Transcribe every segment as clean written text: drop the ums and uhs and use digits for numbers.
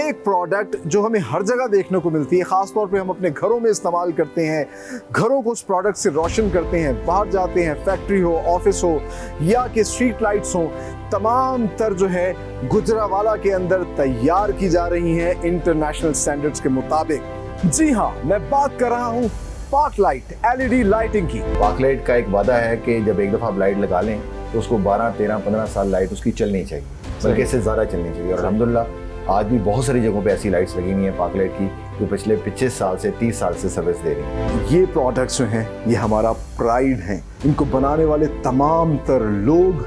एक प्रोडक्ट जो हमें हर जगह देखने को मिलती है, ख़ास तौर पे हम अपने घरों में इस्तेमाल करते हैं, घरों को उस प्रोडक्ट से रोशन करते हैं, बाहर जाते हैं, फैक्ट्री हो, ऑफिस हो या कि स्ट्रीट लाइट्स हो, तमाम तर जो है गुजरावाला के अंदर तैयार की जा रही हैं इंटरनेशनल स्टैंडर्ड्स के मुताबिक। जी हाँ, मैं बात कर रहा हूँ पार्क लाइट LED लाइटिंग की। पार्क लाइट का एक वादा है कि जब एक दफ़ा आप लाइट लगा लें तो उसको 12, 13, 15 साल लाइट उसकी चलनी चाहिए, बल्कि इससे ज़्यादा चलनी चाहिए। और अल्हम्दुलिल्लाह आज भी बहुत सारी जगहों पे ऐसी लाइट्स लगी हुई हैं पार्क लाइट की जो पिछले 25 साल से 30 साल से सर्विस दे रही हैं। ये प्रोडक्ट्स जो हैं ये हमारा प्राइड हैं, इनको बनाने वाले तमाम तर लोग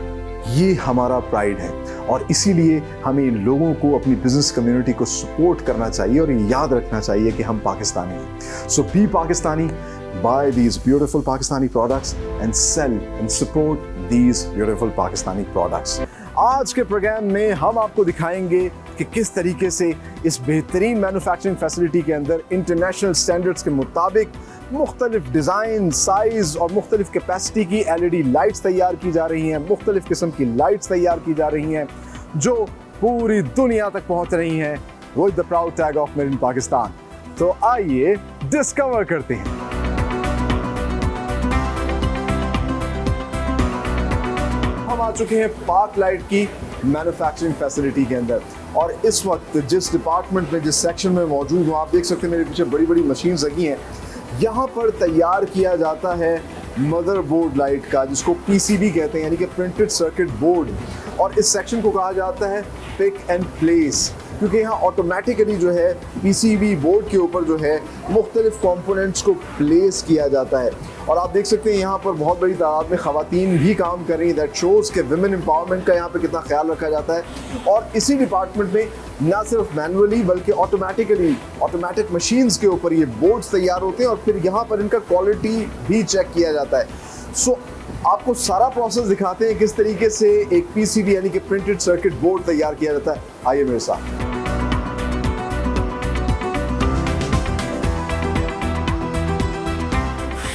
ये हमारा प्राइड है और इसीलिए हमें इन लोगों को अपनी बिजनेस कम्युनिटी को सपोर्ट करना चाहिए और ये याद रखना चाहिए कि हम पाकिस्तानी हैं। So be Pakistani, buy these beautiful Pakistani products and sell and support these beautiful Pakistani products। आज के प्रोग्राम में हम आपको दिखाएंगे कि किस तरीके से इस बेहतरीन मैन्युफैक्चरिंग फैसिलिटी के अंदर इंटरनेशनल स्टैंडर्ड्स के मुताबिक मुख्तलिफ डिज़ाइन, साइज़ और मुख्तलिफ कैपेसिटी की LED लाइट्स तैयार की जा रही हैं, मुख्तलिफ किस्म की लाइट्स तैयार की जा रही हैं जो पूरी दुनिया तक पहुंच रही हैं with the proud tag of made in Pakistan. तो आइए डिस्कवर करते हैं। हम आ चुके हैं पार्क लाइट की मैन्युफैक्चरिंग फैसिलिटी के अंदर और इस वक्त जिस डिपार्टमेंट में, जिस सेक्शन में मौजूद हूँ, आप देख सकते हैं मेरे पीछे बड़ी बड़ी मशीन लगी हैं। यहाँ पर तैयार किया जाता है मदरबोर्ड लाइट का, जिसको PCB कहते हैं, यानी कि प्रिंटेड सर्किट बोर्ड। और इस सेक्शन को कहा जाता है पिक एंड प्लेस, क्योंकि यहाँ ऑटोमेटिकली जो है PCB बोर्ड के ऊपर जो है मुख्तलिफ कंपोनेंट्स को प्लेस किया जाता है। और आप देख सकते हैं यहाँ पर बहुत बड़ी तादाद में ख़वातीन भी काम कर रही हैं। दैट शोज़ के विमेन एम्पावरमेंट का यहाँ पे कितना ख्याल रखा जाता है। और इसी डिपार्टमेंट में ना सिर्फ मैनुअली बल्कि ऑटोमेटिक मशीन्स के ऊपर ये बोर्ड्स तैयार होते हैं और फिर यहाँ पर इनका क्वालिटी भी चेक किया जाता है। सो आपको सारा प्रोसेस दिखाते हैं किस तरीके से एक PCB यानी कि प्रिंटेड सर्किट बोर्ड तैयार किया जाता है। आइए मेरे साथ।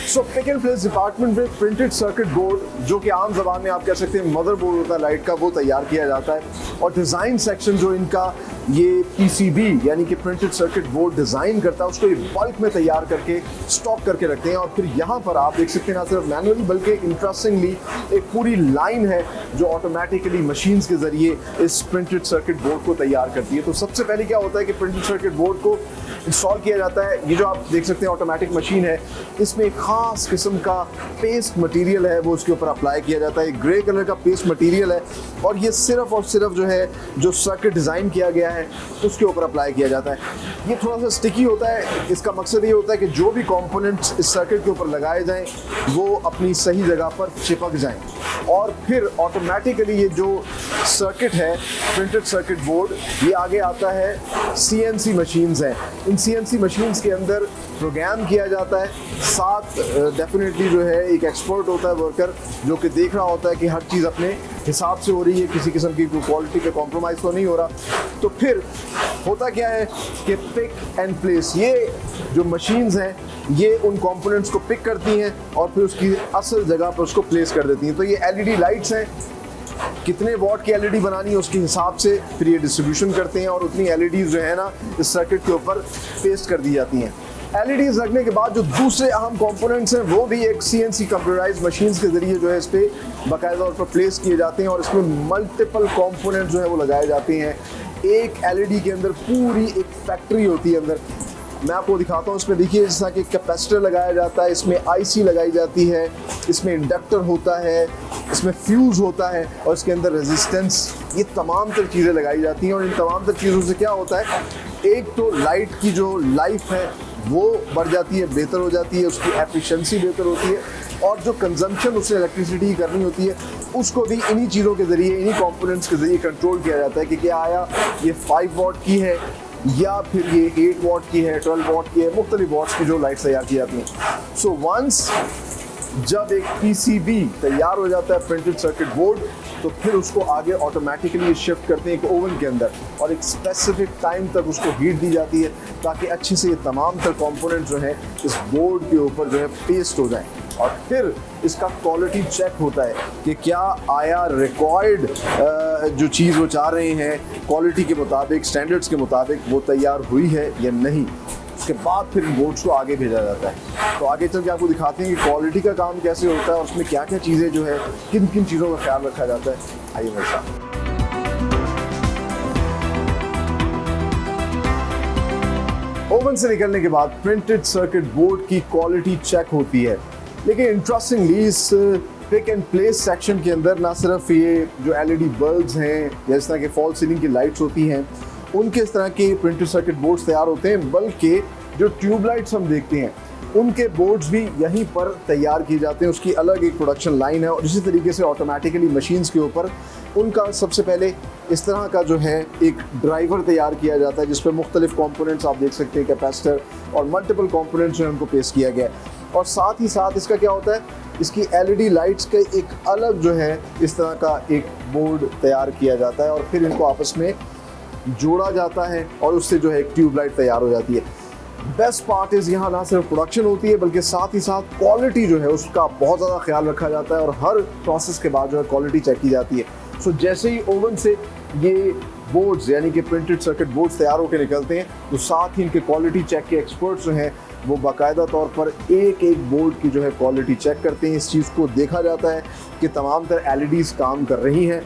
सो पिक एंड प्लेस डिपार्टमेंट में प्रिंटेड सर्किट बोर्ड, जो कि आम जबान में आप कह सकते हैं मदरबोर्ड होता है लाइट का, वो तैयार किया जाता है। और डिज़ाइन सेक्शन जो इनका ये PCB यानी कि प्रिंटेड सर्किट बोर्ड डिज़ाइन करता है, उसको ये बल्क में तैयार करके स्टॉक करके रखते हैं। और फिर यहाँ पर आप देख सकते हैं ना सिर्फ मैनुअली बल्कि इंटरेस्टिंगली एक पूरी लाइन है जो ऑटोमेटिकली मशीन्स के ज़रिए इस प्रिंटेड सर्किट बोर्ड को तैयार करती है। तो सबसे पहले क्या होता है कि प्रिंटेड सर्किट बोर्ड को इंस्टॉल किया जाता है। ये जो आप देख सकते हैं ऑटोमेटिक मशीन है, इसमें एक ख़ास किस्म का पेस्ट मटेरियल है वो उसके ऊपर अप्लाई किया जाता है। ग्रे कलर का पेस्ट मटेरियल है और ये सिर्फ और सिर्फ जो है जो सर्किट डिज़ाइन किया गया है उसके ऊपर अप्लाई किया जाता है। ये थोड़ा सा स्टिकी होता है। इसका मकसद ये होता है कि जो भी कंपोनेंट्स इस सर्किट के ऊपर लगाए जाएं वो अपनी सही जगह पर चिपक जाएं। और फिर ऑटोमेटिकली ये जो सर्किट है प्रिंटेड सर्किट बोर्ड, ये आगे आता है CNC मशीन्स हैं। इन CNC मशीन्स के अंदर प्रोग्राम किया जाता है। साथ डेफिनेटली जो है एक एक्सपर्ट होता है वर्कर, जो कि देख रहा होता है कि हर चीज़ अपने हिसाब से हो रही है, किसी किस्म की क्वालिटी पे कॉम्प्रोमाइज़ तो नहीं हो रहा। तो फिर होता क्या है कि पिक एंड प्लेस, ये जो मशीन्स हैं ये उन कंपोनेंट्स को पिक करती हैं और फिर उसकी असल जगह पर उसको प्लेस कर देती हैं। तो ये LED लाइट्स हैं, कितने वॉट की LED बनानी है उसके हिसाब से फिर ये डिस्ट्रीब्यूशन करते हैं और उतनी LEDs जो है ना इस सर्किट के ऊपर पेस्ट कर दी जाती हैं। LEDs लगने के बाद जो दूसरे अहम कंपोनेंट्स हैं वो भी एक CNC कंप्यूटराइज्ड मशीन्स के ज़रिए जो है इस पर बाकायदा तौर पर प्लेस किए जाते हैं और इसमें मल्टीपल कंपोनेंट्स जो है वो लगाए जाते हैं। एक LED के अंदर पूरी एक फैक्ट्री होती है अंदर। मैं आपको दिखाता हूँ। इसमें देखिए जैसा कि कैपेसिटर लगाया जाता है, इसमें IC लगाई जाती है, इसमें इंडक्टर होता है, इसमें फ्यूज़ होता है और इसके अंदर रेजिस्टेंस, ये तमाम तर चीज़ें लगाई जाती हैं। और इन तमाम तर चीज़ों से क्या होता है, एक तो लाइट की जो लाइफ है वो बढ़ जाती है, बेहतर हो जाती है, उसकी एफिशिएंसी बेहतर होती है और जो कंजम्पशन उससे इलेक्ट्रिसिटी करनी होती है उसको भी इन्हीं चीज़ों के ज़रिए, इन्हीं कंपोनेंट्स के ज़रिए कंट्रोल किया जाता है कि क्या आया ये 5 वॉट की है या फिर ये 8 वॉट की है, 12 वॉट की है, मुख्तलिफ वॉट्स की जो लाइट्स तैयार की जाती हैं। सो वंस जब एक PCB तैयार हो जाता है प्रिंटेड सर्किट बोर्ड, तो फिर उसको आगे ऑटोमेटिकली शिफ्ट करते हैं एक ओवन के अंदर और एक स्पेसिफिक टाइम तक उसको हीट दी जाती है ताकि अच्छे से ये तमाम तर कंपोनेंट जो हैं इस बोर्ड के ऊपर जो है पेस्ट हो जाएं। और फिर इसका क्वालिटी चेक होता है कि क्या आया रिक्वायर्ड जो चीज़ वो चाह रहे हैं क्वालिटी के मुताबिक, स्टैंडर्ड्स के मुताबिक वो तैयार हुई है या नहीं। उसके बाद फिर बोर्ड्स को आगे भेजा जाता है। तो आगे चल के आपको दिखाते हैं कि क्वालिटी का काम कैसे होता है और उसमें क्या क्या चीज़ें जो है, किन किन चीज़ों का ख्याल रखा जाता है। आइए मेरे साथ। ओवन से निकलने के बाद प्रिंटेड सर्किट बोर्ड की क्वालिटी चेक होती है, लेकिन इंटरेस्टिंगली इस पिक एंड प्लेस सेक्शन के अंदर ना सिर्फ ये जो एलईडी बल्ब्स हैं या इस तरह के फॉल सीलिंग की लाइट्स होती हैं उनके इस तरह के प्रिंटेड सर्किट बोर्ड्स तैयार होते हैं, बल्कि जो ट्यूबलाइट्स हम देखते हैं उनके बोर्ड्स भी यहीं पर तैयार किए जाते हैं। उसकी अलग एक प्रोडक्शन लाइन है और इसी तरीके से ऑटोमेटिकली मशीन्स के ऊपर उनका सबसे पहले इस तरह का जो है एक ड्राइवर तैयार किया जाता है, जिस पर मुख्तलिफ कंपोनेंट्स आप देख सकते हैं, कैपेसिटर और मल्टीपल कंपोनेंट्स जो है उनको पेश किया गया है। और साथ ही साथ इसका क्या होता है, इसकी एलईडी लाइट्स का एक अलग जो है इस तरह का एक बोर्ड तैयार किया जाता है और फिर इनको आपस में जोड़ा जाता है और उससे जो है एक ट्यूबलाइट तैयार हो जाती है। बेस्ट पार्ट इज़ यहाँ ना सिर्फ प्रोडक्शन होती है बल्कि साथ ही साथ क्वालिटी जो है उसका बहुत ज़्यादा ख्याल रखा जाता है और हर प्रोसेस के बाद जो है क्वालिटी चेक की जाती है। सो जैसे ही ओवन से ये बोर्ड्स यानी कि प्रिंटेड सर्किट बोर्ड्स तैयार होकर निकलते हैं तो साथ ही इनके क्वालिटी चेक के एक्सपर्ट्स जो हैं वो बाकायदा तौर पर एक एक बोर्ड की जो है क्वालिटी चेक करते हैं। इस चीज़ को देखा जाता है कि तमाम तरह एलईडीज़ काम कर रही हैं।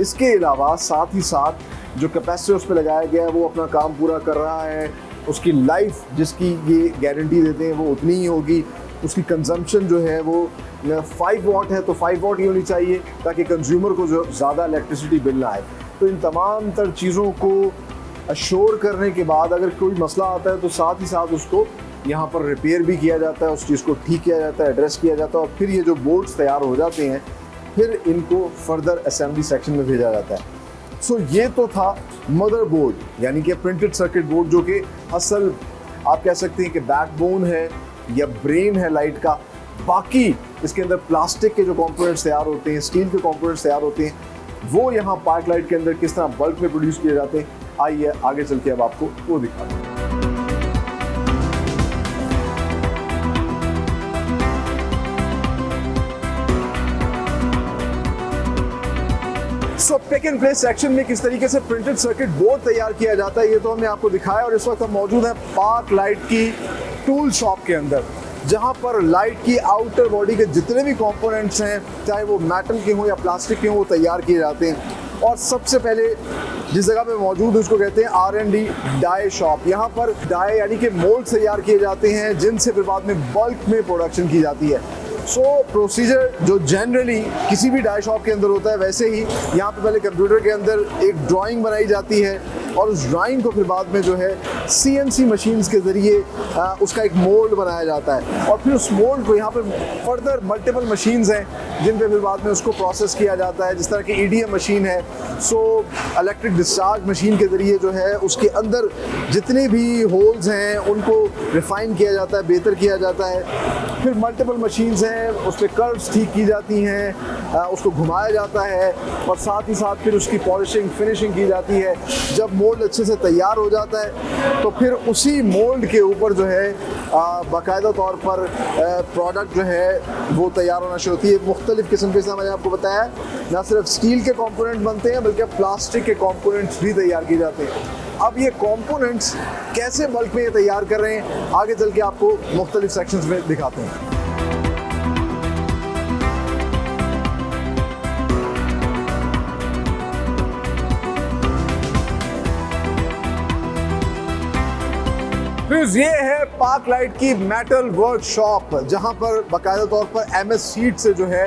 इसके अलावा साथ ही साथ जो कैपेसिटर उस पर लगाया गया है वो अपना काम पूरा कर रहा है, उसकी लाइफ जिसकी ये गारंटी देते हैं वो उतनी ही होगी, उसकी कंजम्पशन जो है वो 5 वाट है तो 5 वाट ही होनी चाहिए ताकि कंज्यूमर को जो ज़्यादा इलेक्ट्रिसिटी बिल ना आए। तो इन तमाम तर चीज़ों को अश्योर करने के बाद अगर कोई मसला आता है तो साथ ही साथ उसको यहाँ पर रिपेयर भी किया जाता है, उस चीज़ को ठीक किया जाता है, एड्रेस किया जाता है और फिर ये जो बोर्ड्स तैयार हो जाते हैं फिर इनको फर्दर असेंबली सेक्शन में भेजा जाता है। सो ये तो था मदरबोर्ड यानी कि प्रिंटेड सर्किट बोर्ड, जो कि असल आप कह सकते हैं कि बैकबोन है या ब्रेन है लाइट का। बाकी इसके अंदर प्लास्टिक के जो कंपोनेंट्स तैयार होते हैं, स्टील के कंपोनेंट्स तैयार होते हैं, वो यहाँ पार्क लाइट के अंदर किस तरह बल्क में प्रोड्यूस किए जाते हैं, आइए आगे चल के अब आपको वो दिखाते हैं। सो पिक एंड प्लेस सेक्शन में किस तरीके से प्रिंटेड सर्किट बोर्ड तैयार किया जाता है ये तो हमने आपको दिखाया और इस वक्त हम मौजूद हैं पार्क लाइट की टूल शॉप के अंदर, जहां पर लाइट की आउटर बॉडी के जितने भी कंपोनेंट्स हैं चाहे वो मेटल के हों या प्लास्टिक के हों वो तैयार किए जाते हैं। और सबसे पहले जिस जगह पे मौजूद है उसको कहते हैं R&D डाई शॉप। यहाँ पर डाई यानी कि मोल्ड तैयार किए जाते हैं जिनसे फिर बाद में बल्क में प्रोडक्शन की जाती है। सो प्रोसीजर जो जनरली किसी भी डाई शॉप के अंदर होता है वैसे ही यहाँ पे पहले कंप्यूटर के अंदर एक ड्राइंग बनाई जाती है और उस ड्राइंग को फिर बाद में जो है CNC मशीन्स के ज़रिए उसका एक मोल्ड बनाया जाता है और फिर उस मोल्ड को यहाँ पे फर्दर मल्टीपल मशीन्स हैं जिन पे फिर बाद में उसको प्रोसेस किया जाता है। जिस तरह की EDM मशीन है, सो इलेक्ट्रिक डिस्चार्ज मशीन के ज़रिए जो है उसके अंदर जितने भी होल्स हैं उनको रिफाइन किया जाता है, बेहतर किया जाता है। फिर मल्टीपल मशीन्स हैं, उस पर कर्व्स ठीक की जाती हैं, उसको घुमाया जाता है और साथ ही साथ फिर उसकी पॉलिशिंग फिनिशिंग की जाती है। जब मोल्ड अच्छे से तैयार हो जाता है तो फिर उसी मोल्ड के ऊपर जो है बाकायदा तौर पर प्रोडक्ट जो है वो तैयार होना शुरू होती है। मुख्तलिफ़ किस्म के, मैंने आपको बताया, ना सिर्फ स्टील के कंपोनेंट बनते हैं बल्कि प्लास्टिक के कंपोनेंट्स भी तैयार किए जाते हैं। अब ये कंपोनेंट्स कैसे बल्क में ये तैयार कर रहे हैं आगे चल के आपको मुख्तलिफ सेक्शंस में दिखाते हैं। ये है पार्क लाइट की मेटल वर्कशॉप, जहां पर बाकायदा तौर पर MS शीट से जो है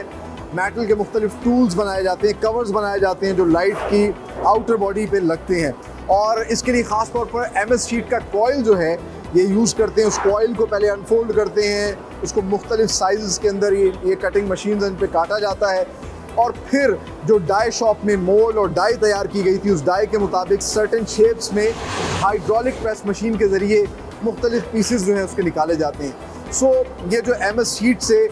मेटल के मुख्तलिफ टूल्स बनाए जाते हैं, कवर्स बनाए जाते हैं जो लाइट की आउटर बॉडी पे लगते हैं। और इसके लिए ख़ास तौर पर MS शीट का कॉइल जो है ये यूज़ करते हैं। उस कॉइल को पहले अनफोल्ड करते हैं, उसको मुख्तलिफ साइज़ के अंदर ये कटिंग मशीन इन पर काटा जाता है और फिर जो डाई शॉप में मोल्ड और डाई तैयार की गई थी उस डाई के मुताबिक सर्टेन शेप्स में हाइड्रोलिक प्रेस मशीन के ज़रिए मुख्तलिफ पीसेस जो हैं उसके निकाले जाते हैं। सो ये जो MS शीट से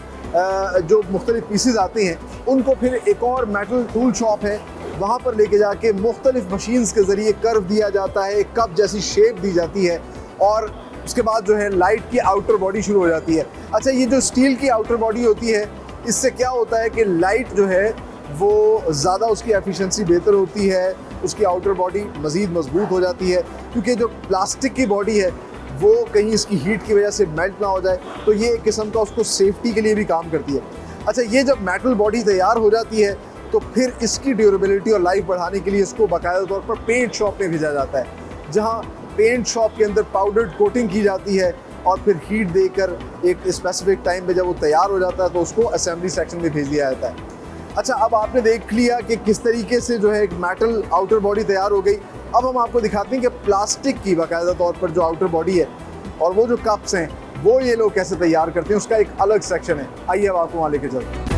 जो मुख्तलिफ पीसेस आते हैं उनको फिर एक और मेटल टूल शॉप है वहाँ पर लेके जाके मुख्तलिफ मशीन्स के ज़रिए कर्व दिया जाता है, एक कप जैसी शेप दी जाती है और उसके बाद जो है लाइट की आउटर बॉडी शुरू हो जाती है। अच्छा, ये जो स्टील की आउटर बॉडी होती है, इससे क्या होता है कि लाइट जो है वो ज़्यादा उसकी एफिशिएंसी बेहतर होती है, उसकी आउटर बॉडी मज़ीद मजबूत हो जाती है, क्योंकि जो प्लास्टिक की बॉडी है वो कहीं इसकी हीट की वजह से मेल्ट ना हो जाए, तो ये एक किस्म का उसको सेफ्टी के लिए भी काम करती है। अच्छा, ये जब मेटल बॉडी तैयार हो जाती है तो फिर इसकी ड्यूरेबिलिटी और लाइफ बढ़ाने के लिए इसको बाकायदा तौर पर पेंट शॉप में भेजा जाता है, जहाँ पेंट शॉप के अंदर पाउडर्ड कोटिंग की जाती है और फिर हीट देकर एक स्पेसिफिक टाइम पे जब वो तैयार हो जाता है तो उसको असेंबली सेक्शन में भेज दिया जाता है। अच्छा, अब आपने देख लिया कि किस तरीके से जो है एक मेटल आउटर बॉडी तैयार हो गई। अब हम आपको दिखाते हैं कि प्लास्टिक की बाकायदा तौर पर जो आउटर बॉडी है और वो जो कप्स हैं वो ये लोग कैसे तैयार करते हैं, उसका एक अलग सेक्शन है। आइए अब आपको वहाँ लेके चलते हैं।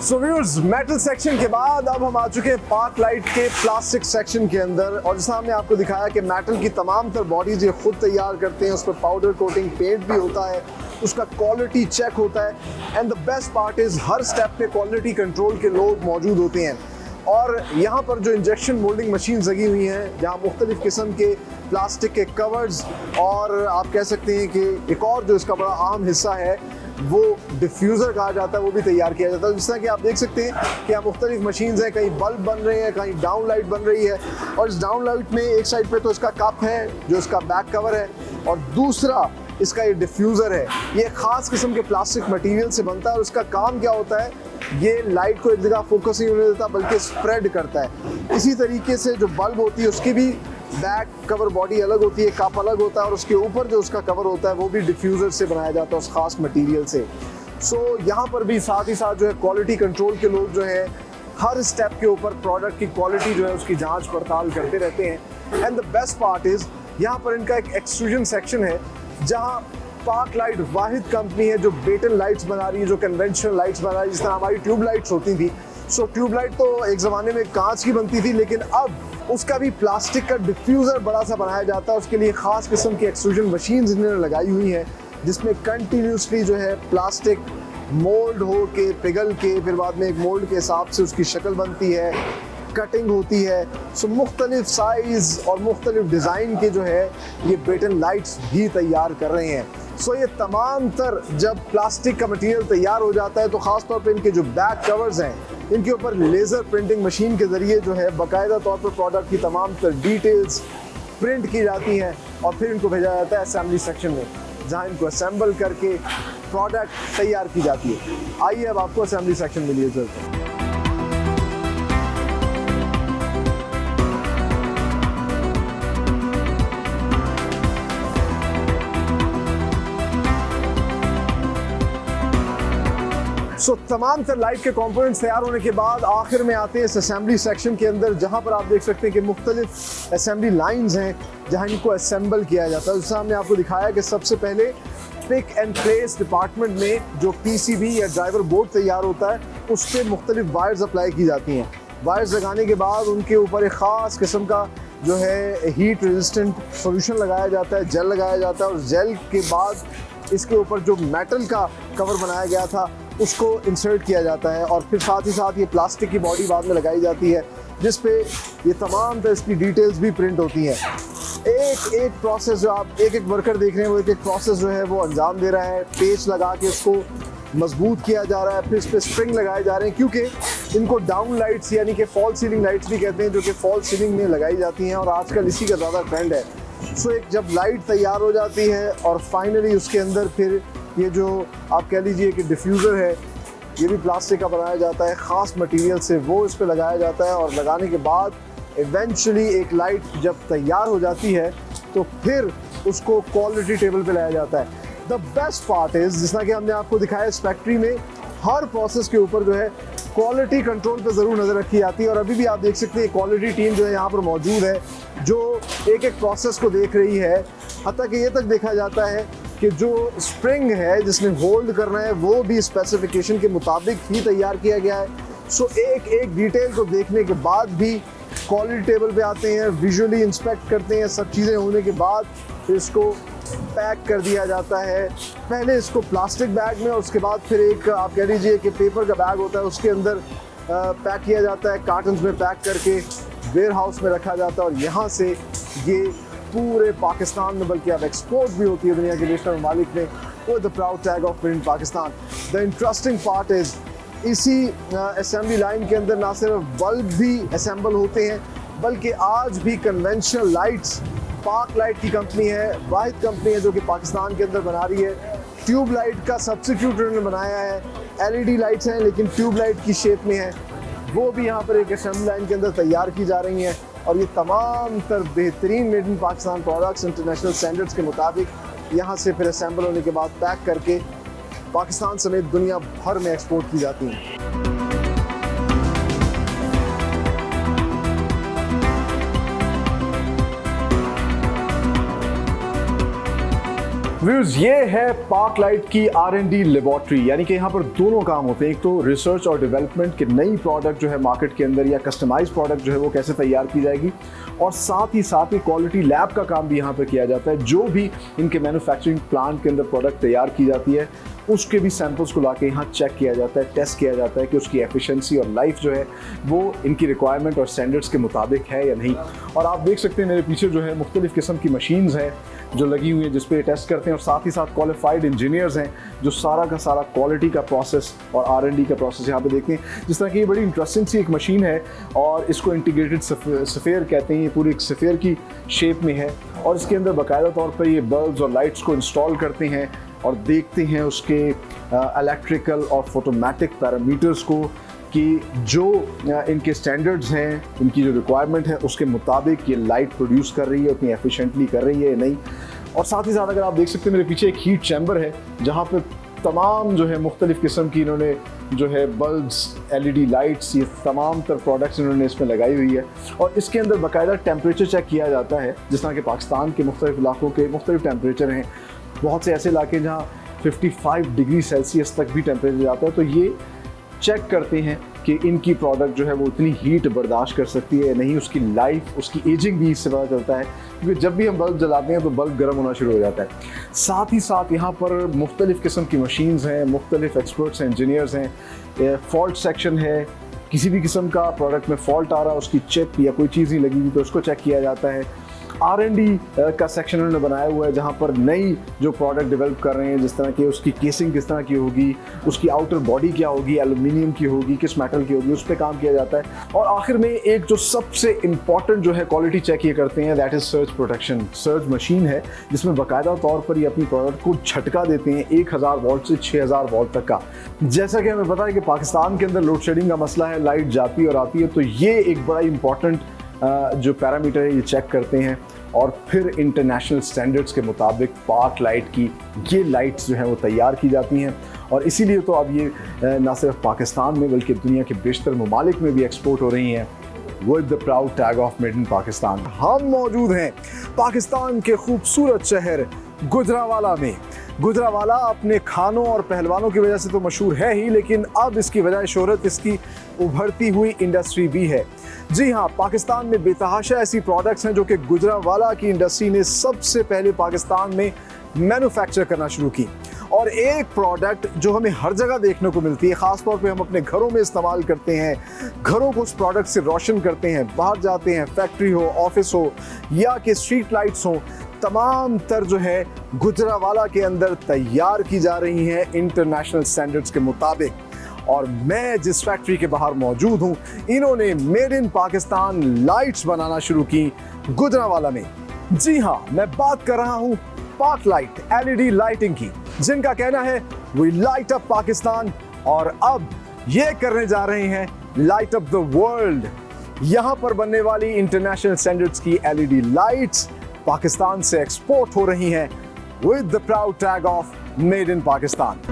सो व्यूअर्स, मेटल सेक्शन के बाद अब हम आ चुके हैं पार्क लाइट के प्लास्टिक सेक्शन के अंदर, और जैसा हमने आपको दिखाया कि मेटल की तमाम तर बॉडीज ये खुद तैयार करते हैं, उस पर पाउडर कोटिंग पेंट भी होता है, उसका क्वालिटी चेक होता है, and the best part is her step पे क्वालिटी कंट्रोल के लोग मौजूद होते हैं। और यहाँ पर जो इंजेक्शन मोल्डिंग मशीन लगी हुई हैं, जहाँ मुख्तलिफ़ किस्म के प्लास्टिक के कवर्स, और आप कह सकते हैं कि एक और जो इसका बड़ा अहम हिस्सा है वो डिफ्यूज़र कहा जाता है, वो भी तैयार किया जाता है। जिस तरह कि आप देख सकते हैं कि यहाँ मुख्तलिफ मशीन्स हैं, कहीं बल्ब बन रहे हैं, कहीं डाउन लाइट बन रही है, और इस डाउन लाइट में एक साइड पे तो इसका कप है जो इसका बैक कवर है, और दूसरा इसका ये डिफ्यूज़र है। ये ख़ास किस्म के प्लास्टिक मटेरियल से बनता है और इसका काम क्या होता है, ये लाइट को एक जगह फोकस नहीं होने देता बल्कि स्प्रेड करता है। इसी तरीके से जो बल्ब होती है उसकी भी बैक कवर बॉडी अलग होती है, कप अलग होता है, और उसके ऊपर जो उसका कवर होता है वो भी डिफ्यूज़र से बनाया जाता है उस ख़ास मटेरियल से। सो यहाँ पर भी साथ ही साथ जो है क्वालिटी कंट्रोल के लोग जो है हर स्टेप के ऊपर प्रोडक्ट की क्वालिटी जो है उसकी जांच पड़ताल करते रहते हैं। And the best part is यहाँ पर इनका एक एक्सट्रूजन सेक्शन है, जहाँ पार्क लाइट वाहिद कंपनी है जो बेटन लाइट्स बना रही है, जो कन्वेंशनल लाइट्स बना रही है, जिस तरह हमारी ट्यूब लाइट्स होती थी। सो ट्यूब लाइट तो एक ज़माने में कांच की बनती थी, लेकिन अब उसका भी प्लास्टिक का डिफ्यूज़र बड़ा सा बनाया जाता है। उसके लिए ख़ास किस्म की एक्सट्रूजन मशीन्स इन्होंने लगाई हुई हैं, जिसमें कंटिन्यूसली जो है प्लास्टिक मोल्ड हो के पिघल के फिर बाद में एक मोल्ड के हिसाब से उसकी शक्ल बनती है, कटिंग होती है। सो मुख्तलिफ साइज़ और मुख्तलिफ डिज़ाइन के जो है ये बेटन लाइट्स भी तैयार कर रहे हैं। सो ये तमाम तर जब प्लास्टिक का मटेरियल तैयार हो जाता है तो ख़ास तौर पे इनके जो बैक कवर्स हैं, इनके ऊपर लेज़र प्रिंटिंग मशीन के ज़रिए जो है बाकायदा तौर पर प्रोडक्ट की तमाम तर डिटेल्स प्रिंट की जाती हैं और फिर इनको भेजा जाता है असेंबली सेक्शन में, जहां इनको असेंबल करके प्रोडक्ट तैयार की जाती है। आइए अब आपको असेंबली सेक्शन में लिए चलते हैं। सो तमाम तर लाइट के कंपोनेंट्स तैयार होने के बाद आखिर में आते हैं इस असेंबली सेक्शन के अंदर, जहां पर आप देख सकते हैं कि मुख्तलिफ असेंबली लाइंस हैं जहां इनको असेंबल किया जाता है। जैसा हमने आपको दिखाया कि सबसे पहले पिक एंड प्लेस डिपार्टमेंट में जो पीसीबी या ड्राइवर बोर्ड तैयार होता है उस पर मुख्तलिफ वायर्स अप्लाई की जाती हैं। वायर्स लगाने के बाद उनके ऊपर एक ख़ास किस्म का जो है हीट रेजिस्टेंट सोल्यूशन लगाया जाता है, जेल लगाया जाता है, और जेल के बाद इसके ऊपर जो मेटल का कवर बनाया गया था उसको इंसर्ट किया जाता है, और फिर साथ ही साथ ये प्लास्टिक की बॉडी बाद में लगाई जाती है जिस पे ये तमाम तरह इसकी डिटेल्स भी प्रिंट होती हैं। एक एक प्रोसेस जो आप एक एक वर्कर देख रहे हैं वो एक एक प्रोसेस जो है वो अंजाम दे रहा है। पेच लगा के इसको मजबूत किया जा रहा है, फिर इस पर स्प्रिंग लगाए जा रहे हैं, क्योंकि इनको डाउन लाइट्स यानी कि फॉल सीलिंग लाइट्स भी कहते हैं, जो कि फॉल सीलिंग में लगाई जाती हैं और आजकल इसी का ज़्यादा ट्रेंड है। सो एक जब लाइट तैयार हो जाती है और फाइनली उसके अंदर फिर ये जो आप कह लीजिए कि डिफ्यूज़र है, ये भी प्लास्टिक का बनाया जाता है ख़ास मटेरियल से, वो इस पे लगाया जाता है, और लगाने के बाद इवेंचुअली एक लाइट जब तैयार हो जाती है तो फिर उसको क्वालिटी टेबल पे लाया जाता है। द बेस्ट पार्ट इज़, जिस तरह कि हमने आपको दिखाया इस फैक्ट्री में हर प्रोसेस के ऊपर जो है क्वालिटी कंट्रोल पे ज़रूर नज़र रखी जाती है, और अभी भी आप देख सकते हैं क्वालिटी टीम जो है यहाँ पर मौजूद है, जो एक एक प्रोसेस को देख रही है। हत्ता कि ये तक देखा जाता है कि जो स्प्रिंग है जिसमें होल्ड करना है वो भी स्पेसिफिकेशन के मुताबिक ही तैयार किया गया है। सो एक एक डिटेल को देखने के बाद भी क्वालिटी टेबल पे आते हैं, विजुअली इंस्पेक्ट करते हैं, सब चीज़ें होने के बाद फिर इसको पैक कर दिया जाता है। पहले इसको प्लास्टिक बैग में, उसके बाद फिर एक आप कह लीजिए कि पेपर का बैग होता है, उसके अंदर पैक किया जाता है, कार्टन्स में पैक करके वेयर हाउस में रखा जाता है और यहाँ से ये पूरे पाकिस्तान में, बल्कि अब एक्सपोर्ट भी होती है दुनिया के बेशतर ममालिक में, with the proud tag of made in Pakistan. The interesting part is इसी असेंबली लाइन के अंदर ना सिर्फ बल्ब भी असेंबल होते हैं, बल्कि आज भी कन्वेंशनल लाइट्स, पाक लाइट की कंपनी है, वाहिद कंपनी है जो कि पाकिस्तान के अंदर बना रही है। ट्यूब लाइट का सब्सिट्यूट उन्होंने बनाया है, एलईडी लाइट्स हैं लेकिन ट्यूब लाइट की शेप में है, वो भी यहाँ पर एक असेंबली लाइन के अंदर तैयार की जा रही हैं। और ये तमाम तर बेहतरीन made in Pakistan products international standards के मुताबिक यहाँ से फिर असेंबल होने के बाद पैक करके पाकिस्तान समेत दुनिया भर में एक्सपोर्ट की जाती हैं। व्यूअर्स, ये है पाक लाइट की R&D लेबॉर्ट्री, यानी कि यहाँ पर दोनों काम होते हैं। एक तो रिसर्च और डेवलपमेंट के नई प्रोडक्ट जो है मार्केट के अंदर या कस्टमाइज प्रोडक्ट जो है वो कैसे तैयार की जाएगी, और साथ ही क्वालिटी लैब का काम भी यहाँ पर किया जाता है। जो भी इनके मैन्युफैक्चरिंग प्लांट के अंदर प्रोडक्ट तैयार की जाती है उसके भी सैंपल्स को लाके यहाँ चेक किया जाता है, टेस्ट किया जाता है कि उसकी एफिशिएंसी और लाइफ जो है वो इनकी रिक्वायरमेंट और स्टैंडर्ड्स के मुताबिक है या नहीं। और आप देख सकते हैं मेरे पीछे जो है मुख्तलिफ़ किस्म की मशीन्स हैं जो लगी हुई हैं जिस पे टेस्ट करते हैं, और साथ ही साथ क्वालिफाइड इंजीनियर्स हैं जो सारा का सारा क्वालिटी का प्रोसेस और R&D का प्रोसेस यहाँ पे देखते हैं। जिस तरह की ये बड़ी इंटरेस्टिंग सी एक मशीन है और इसको इंटीग्रेटेड सफ़ेयर कहते हैं, ये पूरी एक सफ़ेयर की शेप में है और इसके अंदर बाकायदा तौर पर ये बल्ब्स और लाइट्स को इंस्टॉल करते हैं और देखते हैं उसके इलेक्ट्रिकल और फोटोमेटिक पैरामीटर्स को कि जो इनके स्टैंडर्ड्स हैं, इनकी जो रिक्वायरमेंट है उसके मुताबिक ये लाइट प्रोड्यूस कर रही है, उतनी एफिशिएंटली कर रही है या नहीं। और साथ ही साथ अगर आप देख सकते हैं मेरे पीछे एक हीट चैम्बर है जहाँ पे तमाम जो है मुख्तलिफ़ किस्म की इन्होंने जो है बल्ब्स, LED लाइट्स, ये तमाम तर प्रोडक्ट्स इन्होंने इसमें लगाई हुई है और इसके अंदर बाकायदा टेम्परेचर चेक किया जाता है। जिस तरह के पाकिस्तान के मुख्तलिफ़ इलाकों के मुख्तलिफ़ टेम्परेचर हैं, बहुत से ऐसे इलाके जहाँ 55 डिग्री सेल्सियस तक भी टेम्परेचर जाता है, तो ये चेक करते हैं कि इनकी प्रोडक्ट जो है वो उतनी हीट बर्दाश्त कर सकती है या नहीं। उसकी लाइफ, उसकी एजिंग भी इससे पता चलता है, क्योंकि जब भी हम बल्ब जलाते हैं तो बल्ब गर्म होना शुरू हो जाता है। साथ ही साथ यहाँ पर मुख्तलिफ़ किस्म की मशीन्स हैं, मुख्तलिफ़ एक्सपर्ट्स हैं, इंजीनियर्स हैं, फॉल्ट सेक्शन है, किसी भी किस्म का प्रोडक्ट में फॉल्ट आ रहा है, उसकी चिप या कोई चीज़ नहीं लगी हुई तो उसको चेक किया जाता है। R&D का सेक्शन उन्होंने बनाया हुआ है जहाँ पर नई जो प्रोडक्ट डेवलप कर रहे हैं, जिस तरह की उसकी केसिंग किस तरह की होगी, उसकी आउटर बॉडी क्या होगी, एल्युमिनियम की होगी, किस मेटल की होगी, उस पर काम किया जाता है। और आखिर में एक जो सबसे इम्पॉर्टेंट जो है क्वालिटी चेक ये करते हैं, that is surge protection. Surge machine है जिसमें बाकायदा तौर पर ये अपनी प्रोडक्ट को झटका देते हैं 1000 वोल्ट से 6000 वोल्ट तक का। जैसा कि हमें पता है कि पाकिस्तान के अंदर लोड शेडिंग का मसला है, लाइट जाती और आती है, तो ये एक बड़ा इंपॉर्टेंट जो पैरामीटर है ये चेक करते हैं और फिर इंटरनेशनल स्टैंडर्ड्स के मुताबिक पाक लाइट की ये लाइट्स जो हैं वो तैयार की जाती हैं। और इसीलिए तो अब ये ना सिर्फ पाकिस्तान में बल्कि दुनिया के बेशतर ममालिक में भी एक्सपोर्ट हो रही हैं with the proud tag of made in Pakistan. हम मौजूद हैं पाकिस्तान के खूबसूरत शहर गुजरावाला में। गुजरावाला अपने खानों और पहलवानों की वजह से तो मशहूर है ही, लेकिन अब इसकी वजह शोहरत इसकी उभरती हुई इंडस्ट्री भी है। जी हाँ, पाकिस्तान में बेतहाशा ऐसी प्रोडक्ट्स हैं जो कि गुजरावाला की इंडस्ट्री ने सबसे पहले पाकिस्तान में मैन्युफैक्चर करना शुरू की। और एक प्रोडक्ट जो हमें हर जगह देखने को मिलती है, ख़ास तौर पे हम अपने घरों में इस्तेमाल करते हैं, घरों को उस प्रोडक्ट से रोशन करते हैं, बाहर जाते हैं, फैक्ट्री हो, ऑफिस हो या कि स्ट्रीट लाइट्स हो, तमाम तर जो है गुजरावाला के अंदर तैयार की जा रही हैं इंटरनेशनल स्टैंडर्ड्स के मुताबिक। और मैं जिस फैक्ट्री के बाहर मौजूद हूँ, इन्होंने मेड इन पाकिस्तान लाइट्स बनाना शुरू की गुजरावाला में। जी हाँ, मैं बात कर रहा हूँ पाक लाइट LED लाइटिंग की, जिनका कहना है वी लाइट अप पाकिस्तान, और अब ये करने जा रहे हैं लाइट अप द वर्ल्ड। यहाँ पर बनने वाली इंटरनेशनल स्टैंडर्ड्स की LED लाइट्स पाकिस्तान से एक्सपोर्ट हो रही हैं with the proud tag of made in Pakistan.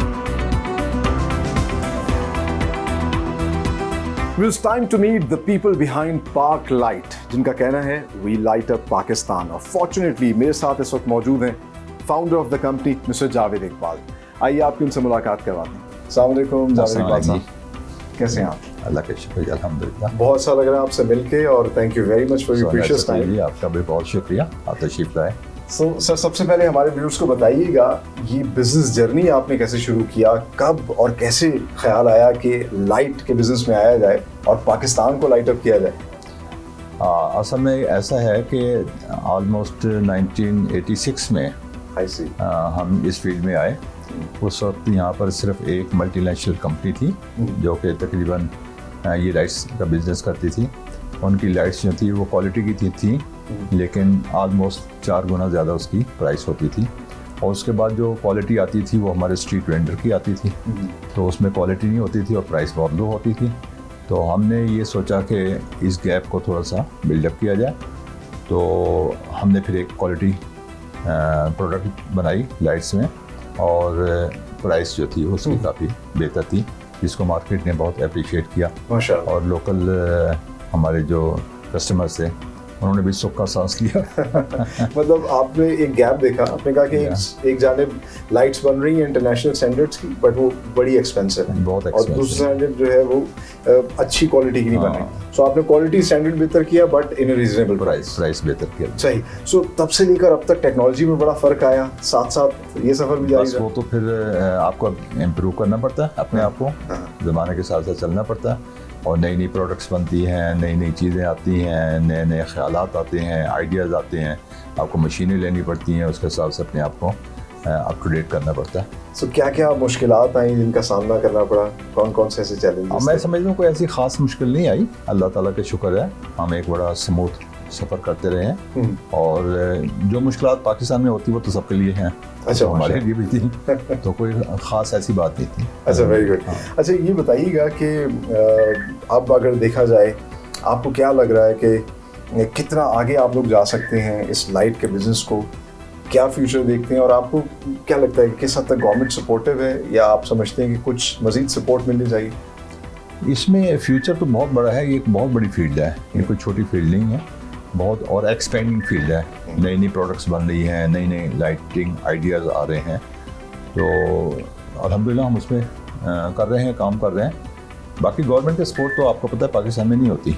It's time to meet the people behind Park Light, जिनका कहना है we light up पाकिस्तान। और फॉर्चुनेटली मेरे साथ इस वक्त मौजूद हैं founder of the company mister Javed Iqbal. आइए आपकी उनसे मुलाकात करवाते हैं। अस्सलाम वालेकुम जावेद इकबाल साहब, कैसे हैं आप? अल्लाह का शुक्रिया, अल्हम्दुलिल्लाह। बहुत अच्छा लग रहा है आपसे मिलके और thank you very much for your precious time. आपका भी बहुत शुक्रिया, आप तशरीफ लाए। सर सबसे पहले हमारे व्यूअर्स को बताइएगा ये बिजनेस जर्नी आपने कैसे शुरू किया, कब और कैसे ख्याल आया कि लाइट के बिजनेस में आया जाए और पाकिस्तान को लाइट अप किया जाए? असल में ऐसा है कि ऑलमोस्ट 1986 में हम इस फील्ड में आए। उस वक्त यहाँ पर सिर्फ एक मल्टीनेशनल कंपनी थी जो कि तकरीबन ये लाइट्स का बिजनेस करती थी। उनकी लाइट्स जो थी वो क्वालिटी की थी लेकिन ऑलमोस्ट 4 गुना ज़्यादा उसकी प्राइस होती थी। और उसके बाद जो क्वालिटी आती थी वो हमारे स्ट्रीट वेंडर की आती थी, तो उसमें क्वालिटी नहीं होती थी और प्राइस बहुत लो होती थी। तो हमने ये सोचा कि इस गैप को थोड़ा सा बिल्डअप किया जाए, तो हमने फिर एक क्वालिटी प्रोडक्ट बनाई लाइट्स में और प्राइस जो थी उसकी काफ़ी बेहतर थी, जिसको मार्केट ने बहुत अप्रिशिएट किया। माशाअल्लाह। और लोकल हमारे जो कस्टमर्स थे उन्होंने भी सुख का सांस लिया। मतलब आपने एक गैप देखा, आपने कहा कि एक जानिब लाइट्स बन रही हैं इंटरनेशनल स्टैंडर्ड्स की बट वो बड़ी एक्सपेंसिव है, बहुत और एक्सपेंसिव दूसरी जानिब जो है वो अच्छी क्वालिटी की नहीं बन रही। सो आपने क्वालिटी स्टैंडर्ड बेहतर किया बट इन रीजनेबल प्राइस बेहतर किया। सही। सो तब से लेकर अब तक टेक्नोलॉजी में बड़ा फर्क आया, साथ साथ ये सफर भी जारी बस वो तो फिर आपको इम्प्रूव करना पड़ता है अपने आप को, ज़माने के साथ साथ चलना पड़ता है और नई नई प्रोडक्ट्स बनती हैं, नई नई चीज़ें आती हैं, नए नए ख्यालात आते हैं, आइडियाज़ आते हैं, आपको मशीनें लेनी पड़ती हैं, उसके हिसाब से अपने आप को अप टू डेट करना पड़ता है। सो क्या क्या मुश्किलात आई जिनका सामना करना पड़ा, कौन कौन से ऐसे चैलेंजेस? मैं समझता हूँ कोई ऐसी ख़ास मुश्किल नहीं आई, अल्लाह ताला का शुक्र है, हम एक बड़ा स्मूथ सफ़र करते रहे हैं। और जो मुश्किलात पाकिस्तान में होती वो तो सबके लिए हैं, अच्छा, तो हमारे लिए भी थी, तो कोई ख़ास ऐसी बात नहीं थी। अच्छा, वेरी गुड। अच्छा, ये बताइएगा कि अब अगर देखा जाए आपको क्या लग रहा है कि कितना आगे आप लोग जा सकते हैं इस लाइट के बिजनेस को, क्या फ्यूचर देखते हैं और आपको क्या लगता है कि किस हद तक गवर्नमेंट सपोर्टिव है या आप समझते हैं कि कुछ मज़ीद सपोर्ट मिलनी चाहिए? इसमें फ्यूचर तो बहुत बड़ा है, ये एक बहुत बड़ी फील्ड है, ये कोई छोटी फील्ड नहीं है, बहुत और एक्सपेंडिंग फील्ड है। नई नई प्रोडक्ट्स बन रही हैं, नई नई लाइटिंग आइडियाज़ आ रहे हैं, तो अल्हम्दुलिल्लाह हम उसमें कर रहे हैं, काम कर रहे हैं। बाकी गवर्नमेंट के सपोर्ट तो आपको पता है पाकिस्तान में नहीं होती,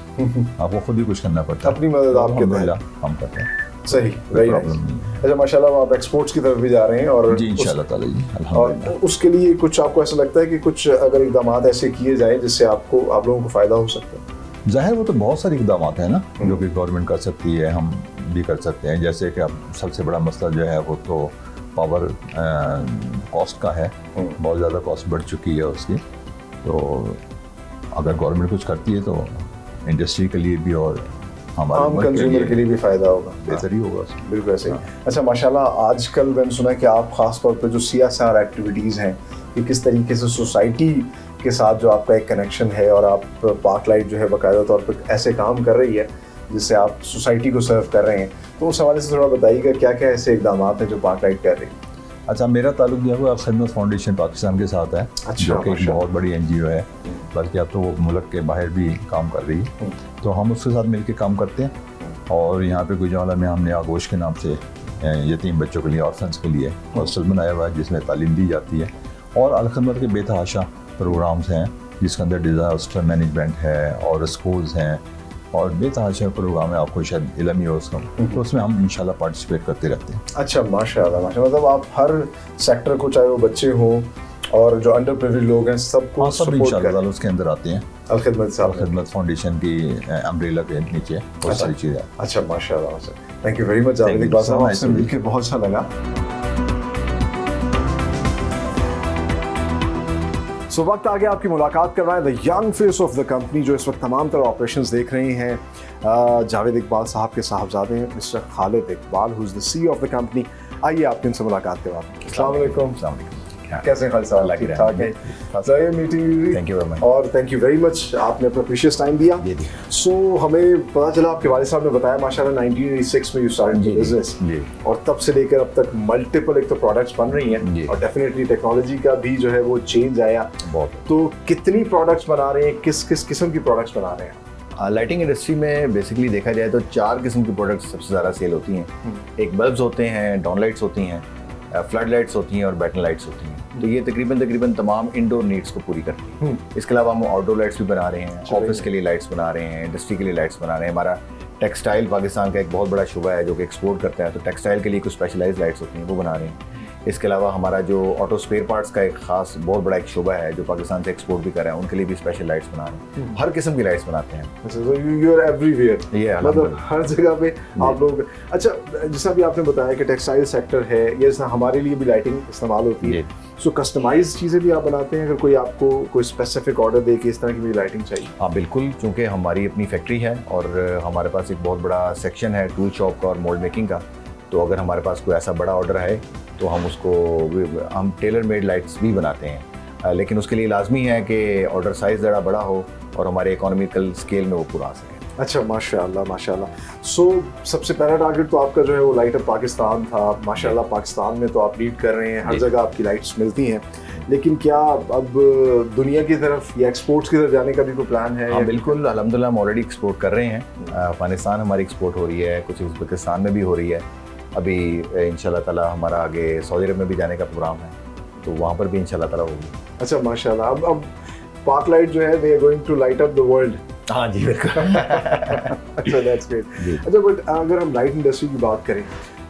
आपको खुद ही कुछ करना पड़ता है, अपनी मदद आपके हम करते हैं। सही, वेरी नाइस। अच्छा, माशाल्लाह आप एक्सपोर्ट्स की तरफ भी जा रहे हैं और जी इंशाल्लाह ताला जी, और उसके लिए कुछ आपको ऐसा लगता है कि कुछ अगर इक़दाम ऐसे किए जाए जिससे आप लोगों को फ़ायदा हो सकता है? ज़ाहिर वो तो बहुत सारे इक़दाम हैं ना जो कि गवर्नमेंट कर सकती है, हम भी कर सकते हैं। जैसे कि अब सबसे बड़ा मसला जो है वो तो पावर कॉस्ट का है, बहुत ज़्यादा कॉस्ट बढ़ चुकी है उसकी, तो अगर गवर्नमेंट कुछ करती है तो इंडस्ट्री के लिए भी और हमारे आम कंज्यूमर के लिए भी फ़ायदा होगा, बेहतर ही होगा उसमें। बिल्कुल ऐसे। अच्छा, माशाल्लाह आजकल मैंने सुना कि आप ख़ास तौर पर जो CSR एक्टिविटीज़ हैं कि किस तरीके से सोसाइटी के साथ जो आपका एक कनेक्शन है और आप पार्क लाइट जो है बाकायदा तौर पर ऐसे काम कर रही है जिससे आप सोसाइटी को सर्व कर रहे हैं, तो उस हवाले से थोड़ा बताइएगा क्या क्या ऐसे इक़दाम हैं जो पार्क लाइट कर रही है? अच्छा, मेरा ताल्लुक जो है वो खिदमत फाउंडेशन पाकिस्तान के साथ है, अच्छा, जो कि एक बहुत बड़ी NGO है, बल्कि अब तो वो मुल्क के बाहर भी काम कर रही है, तो हम उसके साथ मिलकर काम करते हैं। और यहाँ पे गुजरावाला में हमने आगोश के नाम से यतीम बच्चों के लिए, ऑर्फन्स के लिए हॉस्टल बनाया हुआ है जिसमें तालीम दी जाती है, और अलखदमत के बेतहाशा प्रोग्राम्स हैं जिसके अंदर डिज़ास्टर मैनेजमेंट है और स्कूल्स हैं और बेतहाशा प्रोग्राम है, आपको शायद इल्म ही हो उसका, तो उसमें हम इंशाल्लाह पार्टिसिपेट करते रहते हैं। अच्छा, माशाल्लाह माशाल्लाह। मतलब आप हर सेक्टर को, चाहे वो बच्चे हों और जो अंडर प्रिविलेज लोग हैं, सबको सब इंशाल्लाह उसके अंदर आते हैं। खिदमत फाउंडेशन की अम्ब्रेला के नीचे बहुत सारी चीज़ें। अच्छा, माशाल्लाह माशाल्लाह। Thank you very much Javed Iqbal साहब, आपसे मिलकर बहुत अच्छा लगा। सो वक्त आ गया आपकी मुलाकात करवाएं the young face of the company जो इस वक्त तमाम तरह ऑपरेशंस देख रहे हैं। जावेद इकबाल साहब के साहबजादे हैं mister Khalid Iqbal, who is the CEO of the company. आइए आपके इनसे मुलाकात करवाते हैं। अस्सलाम वालेकुम। कैसे हैं खालिद साहब? ठीक ठाक है। Thank you very much. और थैंक यू वेरी मच, आपने अपना प्रीशियस टाइम दिया। सो हमें पता चला आपके वालिद साहब ने बताया माशाल्लाह 1986 में यू स्टार्टेड द बिजनेस, और तब से लेकर अब तक मल्टीपल एक तो प्रोडक्ट्स बन रही हैं और डेफिनेटली टेक्नोलॉजी का भी जो है वो चेंज आया बहुत। तो कितनी प्रोडक्ट्स बना रहे हैं, किस किस किस्म की प्रोडक्ट्स बना रहे हैं? लाइटिंग इंडस्ट्री में बेसिकली देखा जाए तो 4 किस्म की प्रोडक्ट्स सबसे ज़्यादा सेल होती हैं। एक बल्ब्स होते हैं, डाउन लाइट्स होती हैं, फ्लड लाइट्स होती हैं और बैटन लाइट्स होती हैं। तो ये तकरीबन तमाम इंडोर नीड्स को पूरी करती हैं। इसके अलावा हम आउटडोर लाइट्स भी बना रहे हैं, ऑफिस के लिए लाइट्स बना रहे हैं, इंडस्ट्री के लिए लाइट्स बना रहे हैं। हमारा टेक्सटाइल पाकिस्तान का एक बहुत बड़ा शुबा है जो कि एक्सपोर्ट करता है, तो टेक्सटाइल के लिए कुछ स्पेशलाइज्ड लाइट्स होती हैं वो बना रहे हैं। इसके अलावा हमारा जो ऑटो स्पेयर पार्ट्स का एक खास बहुत बड़ा एक शुबा है जो पाकिस्तान से एक्सपोर्ट भी कर रहे हैं, उनके लिए भी स्पेशल लाइट्स बना रहे हैं। हर किस्म की लाइट्स बनाते हैं। अच्छा, so you are everywhere, मतलब हर जगह पे आप लोग। अच्छा, जैसा भी आपने बताया कि टेक्सटाइल सेक्टर है, ये जैसा हमारे लिए भी लाइटिंग इस्तेमाल होती है, सो कस्टमाइज चीज़ें भी आप बनाते हैं? अगर कोई आपको कोई स्पेसिफिक ऑर्डर दे कि इस तरह की मुझे लाइटिंग चाहिए? हाँ बिल्कुल, क्योंकि हमारी अपनी फैक्ट्री है और हमारे पास एक बहुत बड़ा सेक्शन है टूल शॉप का और मोल्ड मेकिंग का, तो अगर हमारे पास कोई ऐसा बड़ा ऑर्डर है तो हम टेलर मेड लाइट्स भी बनाते हैं, लेकिन उसके लिए लाजमी है कि ऑर्डर साइज़ ज़रा बड़ा हो और हमारे इकोनॉमिकल स्केल में वो पूरा आ सके। अच्छा, माशाल्लाह माशाल्लाह। सो सबसे पहला टारगेट तो आपका जो है वो लाइट अप पाकिस्तान था। माशाल्लाह पाकिस्तान में तो आप लीड कर रहे हैं, हर जगह आपकी लाइट्स मिलती हैं, लेकिन क्या अब दुनिया की तरफ या एक्सपोर्ट्स की तरफ जाने का भी कोई प्लान है? हाँ बिल्कुल, अल्हम्दुलिल्लाह हम ऑलरेडी एक्सपोर्ट कर रहे हैं। अफगानिस्तान हमारी एक्सपोर्ट हो रही है, कुछ उज़्बेकिस्तान में भी हो रही है, अभी इंशाल्लाह ताला हमारा आगे सऊदी अरब में भी जाने का प्रोग्राम है, तो वहाँ पर भी इंशाल्लाह ताला होगी। अच्छा माशाल्लाह, अब पाक लाइट जो है they are going to light up the world. हाँ जी बिल्कुल। अच्छा, दैट्स ग्रेट। अच्छा, बट अगर हम लाइट इंडस्ट्री की बात करें,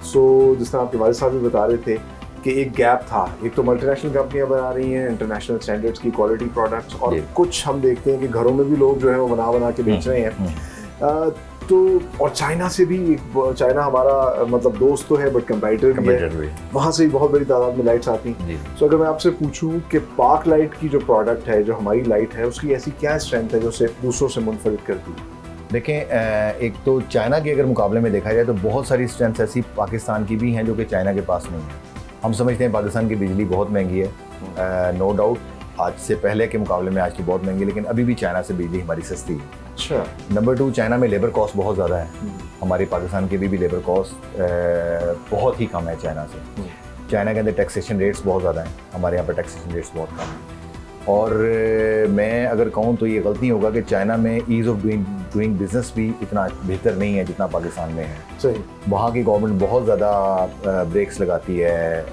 सो जिस तरह आपके वालिद साहब भी बता रहे थे कि एक गैप था, एक तो मल्टीनेशनल कंपनियां बना रही हैं इंटरनेशनल स्टैंडर्ड्स की क्वालिटी प्रोडक्ट्स, और कुछ हम देखते हैं कि घरों में भी लोग जो है वो बना के बेच रहे हैं। तो और चाइना से भी, चाइना हमारा मतलब दोस्त तो है बट कंपेटिटर भी है, वहाँ से भी बहुत बड़ी तादाद में लाइट्स आती हैं। तो अगर मैं आपसे पूछूं कि पाक लाइट की जो प्रोडक्ट है, जो हमारी लाइट है, उसकी ऐसी क्या स्ट्रेंथ है जो उसे दूसरों से मुनफरिद करती है? देखें, एक तो चाइना के अगर मुकाबले में देखा जाए तो बहुत सारी स्ट्रेंथ्स ऐसी पाकिस्तान की भी हैं जो कि चाइना के पास नहीं है। हम समझते हैं पाकिस्तान की बिजली बहुत महंगी है, नो डाउट, आज से पहले के मुकाबले में आज की बहुत महंगी, लेकिन अभी भी चाइना से बिजली हमारी सस्ती है। अच्छा। नंबर 2, चाइना में लेबर कॉस्ट बहुत ज़्यादा है, हमारे पाकिस्तान के भी लेबर कॉस्ट बहुत ही कम है चाइना से। चाइना के अंदर टैक्सेशन रेट्स बहुत ज़्यादा हैं, हमारे यहाँ पर टैक्सेशन रेट्स बहुत कम हैं। और मैं अगर कहूँ तो ये गलती होगा कि चाइना में ईज़ ऑफ डूइंग बिजनेस भी इतना बेहतर नहीं है जितना पाकिस्तान में है। सही। वहाँ की गवर्नमेंट बहुत ज़्यादा ब्रेक्स लगाती है,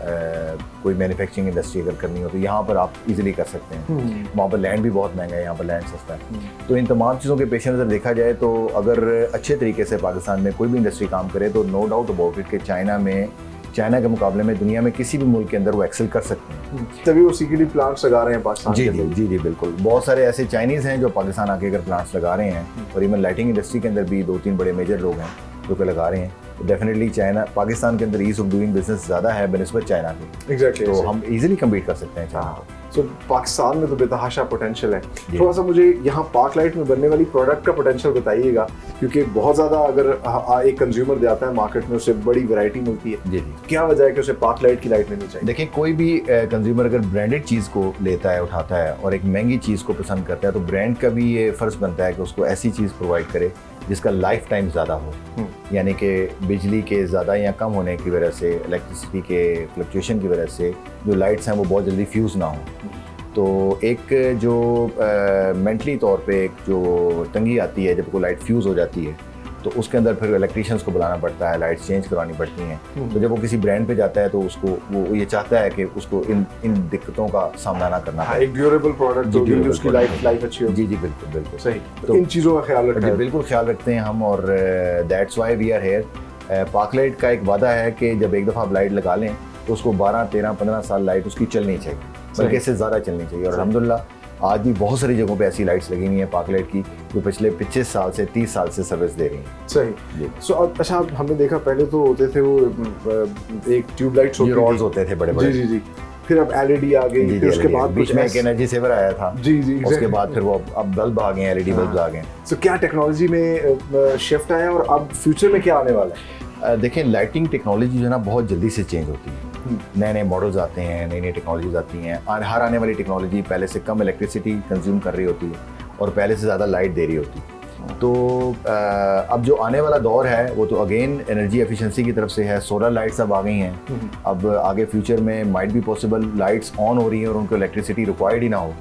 कोई मैन्युफैक्चरिंग इंडस्ट्री अगर करनी हो तो यहाँ पर आप इजीली कर सकते हैं। वहाँ पर लैंड भी बहुत महंगा है, यहाँ पर लैंड सस्ता है। तो इन तमाम चीज़ों के पेश नज़र देखा जाए तो अगर अच्छे तरीके से पाकिस्तान में कोई भी इंडस्ट्री काम करे तो नो डाउट अबाउट इट कि चाइना के मुकाबले में दुनिया में किसी भी मुल्क के अंदर वो एक्सेल कर सकते हैं। तभी वो सीक्रेटली प्लांट्स लगा रहे हैं पाकिस्तान जी के जी अंदर। जी जी बिल्कुल, बहुत सारे ऐसे चाइनीज़ हैं जो पाकिस्तान आके अगर प्लांट्स लगा रहे हैं, और इवन लाइटिंग इंडस्ट्री के अंदर भी 2-3 बड़े मेजर लोग हैं जो कि लगा रहे हैं। तो डेफिनेटली पाकिस्तान के अंदर ईज़ ऑफ डूइंग बिजनेस ज़्यादा है बनस्बत चाइना के। एग्जैक्टली। तो हम इजीली कम्पीट कर सकते हैं चाइना। सो पाकिस्तान में तो बेतहाशा पोटेंशियल है। थोड़ा सा मुझे यहाँ पाक लाइट में बनने वाली प्रोडक्ट का पोटेंशियल बताइएगा, क्योंकि बहुत ज़्यादा अगर एक कंज्यूमर जाता है मार्केट में, उसे बड़ी वैरायटी मिलती है। जी जी। क्या वजह है कि उसे पाक लाइट की लाइट लेनी चाहिए? देखिए, कोई भी कंज्यूमर अगर ब्रांडेड चीज़ को लेता है, उठाता है और एक महंगी चीज़ को पसंद करता है, तो ब्रांड का भी ये फ़र्ज़ बनता है कि उसको ऐसी चीज़ प्रोवाइड करे जिसका लाइफ टाइम ज़्यादा हो, यानी कि बिजली के ज़्यादा या कम होने की वजह से, इलेक्ट्रिसिटी के फ्लक्चुएशन की वजह से जो लाइट्स हैं वो बहुत जल्दी फ्यूज़ ना हो। तो एक जो मेंटली तौर पे एक जो तंगी आती है जब कोई लाइट फ्यूज़ हो जाती है, तो उसके अंदर फिर इलेक्ट्रीशियंस को बुलाना पड़ता है, लाइट्स चेंज करवानी पड़ती हैं। तो जब वो किसी ब्रांड पे जाता है तो उसको वो ये चाहता है कि उसको इन दिक्कतों का सामना ना करना पड़े। एक ड्यूरेबल प्रोडक्ट होगी, उसकी लाइफ अच्छी हो। जी जी बिल्कुल बिल्कुल सही। तो इन चीज़ों का ख्याल रखना है। बिल्कुल ख्याल रखते हैं हम, और that's why we are here. Pak light का एक वादा है कि जब एक दफ़ा आप लाइट लगा लें तो उसको 12, 13, 15 साल लाइट उसकी चलनी चाहिए, बल्कि इससे ज़्यादा चलनी चाहिए। और अल्हम्दुलिल्लाह आज भी बहुत सारी जगहों पे ऐसी लाइट्स लगी हुई हैं पाक लाइट की जो पिछले 25 साल से 30 साल से सर्विस दे रही हैं। सही। सो अच्छा, हमने देखा पहले तो होते थे वो एक ट्यूबलाइट्स होते थे बड़े बड़े। जी जी जी। फिर अब एलईडी आ गई, फिर उसके बाद बीच में एक एनर्जी सेवर आया था। जी जी। उसके बाद फिर वो अब बल्ब आ गए, एलईडी बल्ब आ गए। सो क्या टेक्नोलॉजी में शिफ्ट आया और अब फ्यूचर में क्या आने वाला है? देखें, लाइटिंग टेक्नोलॉजी जो है ना बहुत जल्दी से चेंज होती है, नए नए मॉडल्स आते हैं, नई नई टेक्नोलॉजीज आती हैं, और हर आने वाली टेक्नोलॉजी पहले से कम इलेक्ट्रिसिटी कंज्यूम कर रही होती है और पहले से ज़्यादा लाइट दे रही होती है। तो अब जो आने वाला दौर है वो तो अगेन एनर्जी एफिशिएंसी की तरफ से है। सोलर लाइट्स अब आ गई हैं, अब आगे फ्यूचर में माइट भी पॉसिबल लाइट्स ऑन हो रही हैं और उनको इलेक्ट्रिसिटी रिक्वायर्ड ही ना हो।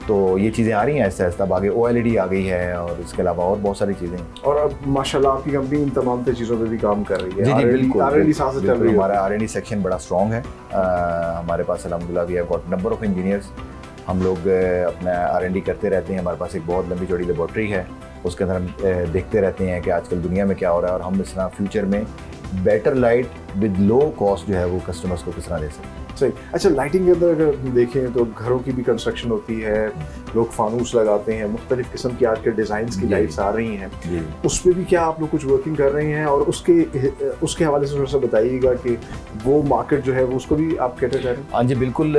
तो ये चीज़ें आ रही हैं ऐसे ऐसे। अब आगे OLED आ गई है और इसके अलावा और बहुत सारी चीज़ें। और अब माशाल्लाह आपकी कंपनी इन तमाम चीज़ों पे भी काम कर रही है। जी जी बिल्कुल। हमारा R&D सेक्शन बड़ा स्ट्रॉन्ग है। हमारे पास अल्हम्दुलिल्लाह we have got number of engineers. हम लोग अपना R&D करते रहते हैं। हमारे पास एक बहुत लंबी चौड़ी लेबॉर्ट्री है उसके अंदर हम देखते रहते हैं कि आजकल दुनिया में क्या हो रहा है और हम इस तरह फ्यूचर में better light with low cost जो है वो कस्टमर्स को किस तरह दे सकते हैं। सही। अच्छा, लाइटिंग के अंदर अगर हम देखें तो घरों की भी कंस्ट्रक्शन होती है, लोग फानूस लगाते हैं, मुख्तलिफ किस्म की आजकल डिज़ाइंस की लाइट्स आ रही हैं, उस पर भी क्या आप लोग कुछ वर्किंग कर रहे हैं? और उसके हवाले से थोड़ा सा बताइएगा कि वो मार्केट जो है वो उसको भी आप कैटर कर रहे हैं? हाँ जी बिल्कुल,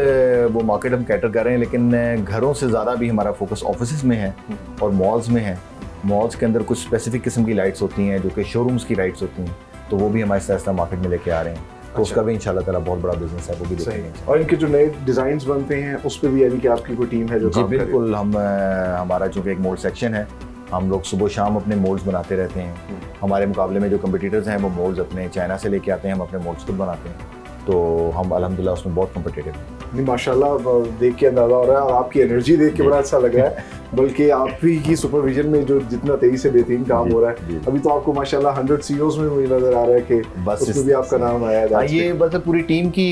वो मार्केट हम कैटर कर रहे हैं, लेकिन घरों से ज़्यादा भी हमारा फोकस ऑफिस में है और मॉल्स में है। मॉल्स के अंदर कुछ स्पेसिफिक किस्म की लाइट्स होती हैं जो कि शोरूम्स की लाइट्स होती हैं, तो वो भी हम आहिस्ता आहिस्ता मार्केट में लेके आ रहे हैं। तो उसका भी इंशाल्लाह ताला बहुत बड़ा बिजनेस है, वो भी देखेंगे। और इनके जो नए डिज़ाइंस बनते हैं उस पर भी यानी कि आपकी कोई टीम है जो जी काम बिल्कुल, हम हमारा चूँकि एक मोल्ड सेक्शन है, हम लोग सुबह शाम अपने मोल्ड्स बनाते रहते हैं। हमारे मुकाबले में जो कम्पिटिटर्स हैं वो मोल्ड्स अपने चाइना से लेके आते हैं, हम अपने मोल्ड्स खुद बनाते हैं, तो हम अल्हम्दुलिल्लाह उसमें बहुत कम्पिटिटिव हैं। नहीं, माशाल्लाह देख के अंदाज़ा हो रहा है और आपकी एनर्जी देख के बड़ा अच्छा लग रहा है। बल्कि आप ही की सुपरविजन में जो जितना तेजी से बेहतरीन काम हो रहा है, अभी तो आपको माशाल्लाह 100 CEOs में मुझे नज़र आ रहा है कि बस उसमें भी आपका नाम आया है। ये बस पूरी टीम की